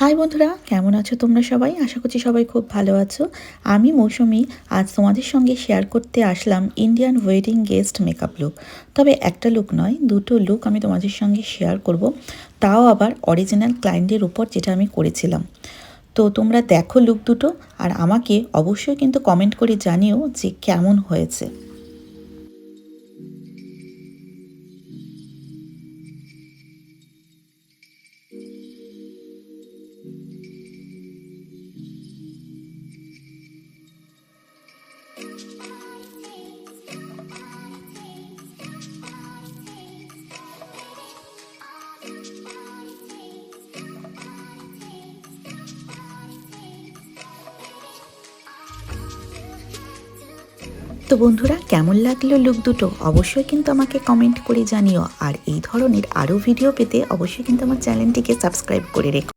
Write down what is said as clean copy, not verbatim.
High বন্ধুরা, কেমন আছো তোমরা সবাই? আশা করছি সবাই খুব ভালো আছো। আমি মৌসুমি আজ তোমাদের সঙ্গে শেয়ার করতে আসলাম Indian wedding guest makeup look. তবে একটা লুক নয়, দুটো লুক আমি তোমাদের সঙ্গে শেয়ার করব, তাও আবার অরিজিনাল ক্লায়েন্টের উপর, যেটা আমি করেছিলাম। তো তোমরা দেখো লুক দুটো, আর আমাকে অবশ্যই কিন্তু কমেন্ট করে জানিও যে কেমন হয়েছে। তো বন্ধুরা, কেমন লাগলো লুক দুটো অবশ্যই কিন্তু আমাকে কমেন্ট করে জানিও। আর এই ধরনের আরও ভিডিও পেতে অবশ্যই কিন্তু আমার চ্যানেলটিকে সাবস্ক্রাইব করে রেখো।